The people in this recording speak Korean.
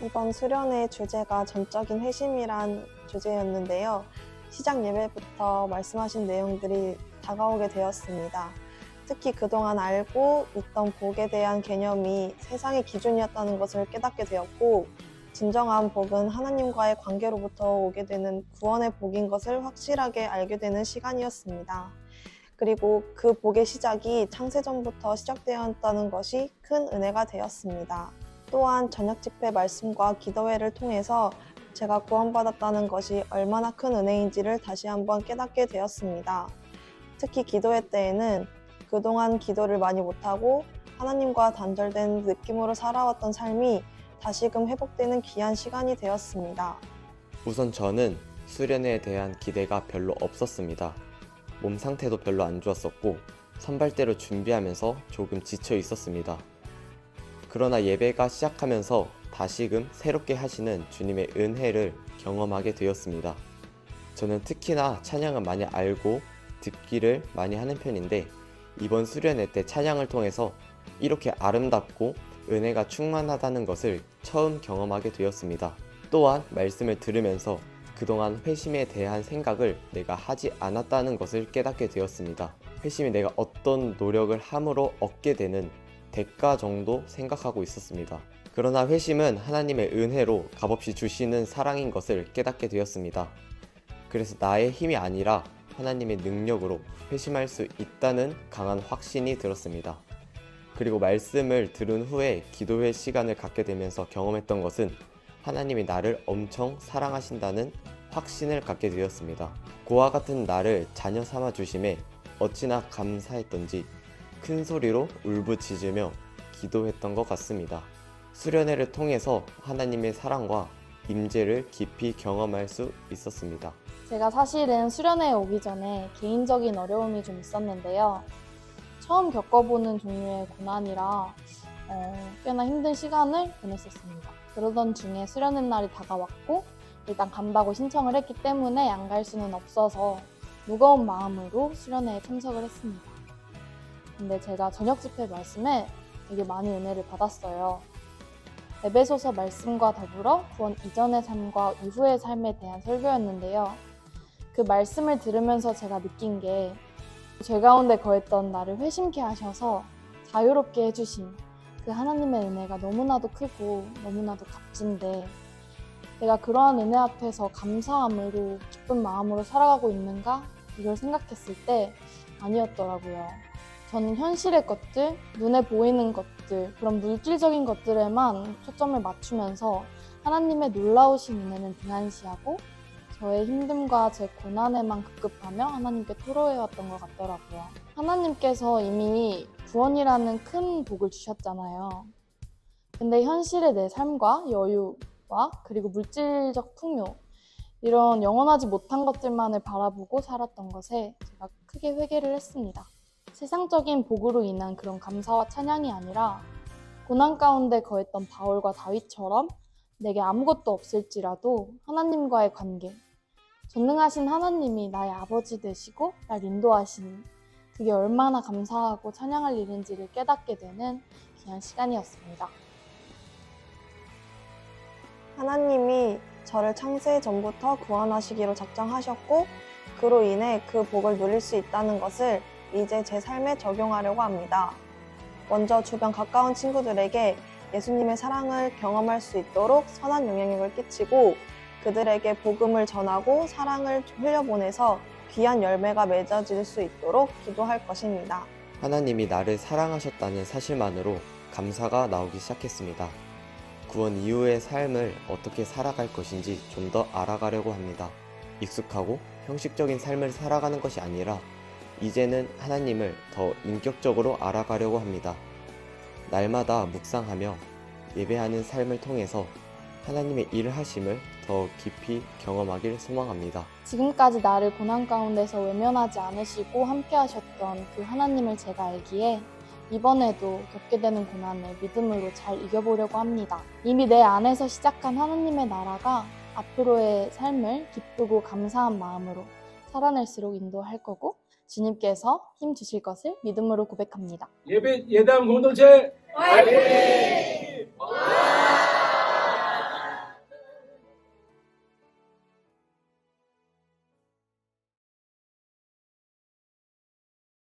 이번 수련의 주제가 전적인 회심이란 주제였는데요. 시작 예배부터 말씀하신 내용들이 다가오게 되었습니다. 특히 그동안 알고 있던 복에 대한 개념이 세상의 기준이었다는 것을 깨닫게 되었고, 진정한 복은 하나님과의 관계로부터 오게 되는 구원의 복인 것을 확실하게 알게 되는 시간이었습니다. 그리고 그 복의 시작이 창세전부터 시작되었다는 것이 큰 은혜가 되었습니다. 또한 저녁 집회 말씀과 기도회를 통해서 제가 구원받았다는 것이 얼마나 큰 은혜인지를 다시 한번 깨닫게 되었습니다. 특히 기도회 때에는 그동안 기도를 많이 못하고 하나님과 단절된 느낌으로 살아왔던 삶이 다시금 회복되는 귀한 시간이 되었습니다. 우선 저는 수련회에 대한 기대가 별로 없었습니다. 몸 상태도 별로 안 좋았었고 선발대로 준비하면서 조금 지쳐 있었습니다. 그러나 예배가 시작하면서 다시금 새롭게 하시는 주님의 은혜를 경험하게 되었습니다. 저는 특히나 찬양을 많이 알고 듣기를 많이 하는 편인데 이번 수련회 때 찬양을 통해서 이렇게 아름답고 은혜가 충만하다는 것을 처음 경험하게 되었습니다. 또한 말씀을 들으면서 그동안 회심에 대한 생각을 내가 하지 않았다는 것을 깨닫게 되었습니다. 회심이 내가 어떤 노력을 함으로 얻게 되는 대가 정도 생각하고 있었습니다. 그러나 회심은 하나님의 은혜로 값없이 주시는 사랑인 것을 깨닫게 되었습니다. 그래서 나의 힘이 아니라 하나님의 능력으로 회심할 수 있다는 강한 확신이 들었습니다. 그리고 말씀을 들은 후에 기도회 시간을 갖게 되면서 경험했던 것은 하나님이 나를 엄청 사랑하신다는 확신을 갖게 되었습니다. 고와 같은 나를 자녀 삼아 주심에 어찌나 감사했던지 큰 소리로 울부짖으며 기도했던 것 같습니다. 수련회를 통해서 하나님의 사랑과 임재를 깊이 경험할 수 있었습니다. 제가 사실은 수련회에 오기 전에 개인적인 어려움이 좀 있었는데요. 처음 겪어보는 종류의 고난이라 꽤나 힘든 시간을 보냈었습니다. 그러던 중에 수련회 날이 다가왔고 일단 간다고 신청을 했기 때문에 안 갈 수는 없어서 무거운 마음으로 수련회에 참석을 했습니다. 근데 제가 저녁 집회 말씀에 되게 많이 은혜를 받았어요. 에베소서 말씀과 더불어 구원 이전의 삶과 이후의 삶에 대한 설교였는데요. 그 말씀을 들으면서 제가 느낀 게 죄 가운데 거했던 나를 회심케 하셔서 자유롭게 해주신 그 하나님의 은혜가 너무나도 크고 너무나도 값진데 내가 그러한 은혜 앞에서 감사함으로 기쁜 마음으로 살아가고 있는가? 이걸 생각했을 때 아니었더라고요. 저는 현실의 것들, 눈에 보이는 것들, 그런 물질적인 것들에만 초점을 맞추면서 하나님의 놀라우신 은혜는 등한시하고 저의 힘듦과 제 고난에만 급급하며 하나님께 토로해왔던 것 같더라고요. 하나님께서 이미 구원이라는 큰 복을 주셨잖아요. 근데 현실의 내 삶과 여유와 그리고 물질적 풍요, 이런 영원하지 못한 것들만을 바라보고 살았던 것에 제가 크게 회개를 했습니다. 세상적인 복으로 인한 그런 감사와 찬양이 아니라 고난 가운데 거했던 바울과 다윗처럼 내게 아무것도 없을지라도 하나님과의 관계, 전능하신 하나님이 나의 아버지 되시고 날 인도하시는 그게 얼마나 감사하고 찬양할 일인지를 깨닫게 되는 귀한 시간이었습니다. 하나님이 저를 창세 전부터 구원하시기로 작정하셨고 그로 인해 그 복을 누릴 수 있다는 것을 이제 제 삶에 적용하려고 합니다. 먼저 주변 가까운 친구들에게 예수님의 사랑을 경험할 수 있도록 선한 영향력을 끼치고 그들에게 복음을 전하고 사랑을 흘려보내서 귀한 열매가 맺어질 수 있도록 기도할 것입니다. 하나님이 나를 사랑하셨다는 사실만으로 감사가 나오기 시작했습니다. 구원 이후의 삶을 어떻게 살아갈 것인지 좀 더 알아가려고 합니다. 익숙하고 형식적인 삶을 살아가는 것이 아니라 이제는 하나님을 더 인격적으로 알아가려고 합니다. 날마다 묵상하며 예배하는 삶을 통해서 하나님의 일하심을 더 깊이 경험하길 소망합니다. 지금까지 나를 고난 가운데서 외면하지 않으시고 함께 하셨던 그 하나님을 제가 알기에 이번에도 겪게 되는 고난을 믿음으로 잘 이겨보려고 합니다. 이미 내 안에서 시작한 하나님의 나라가 앞으로의 삶을 기쁘고 감사한 마음으로 살아낼수록 인도할 거고 주님께서 힘 주실 것을 믿음으로 고백합니다. 예배 예담 공동체 화이팅!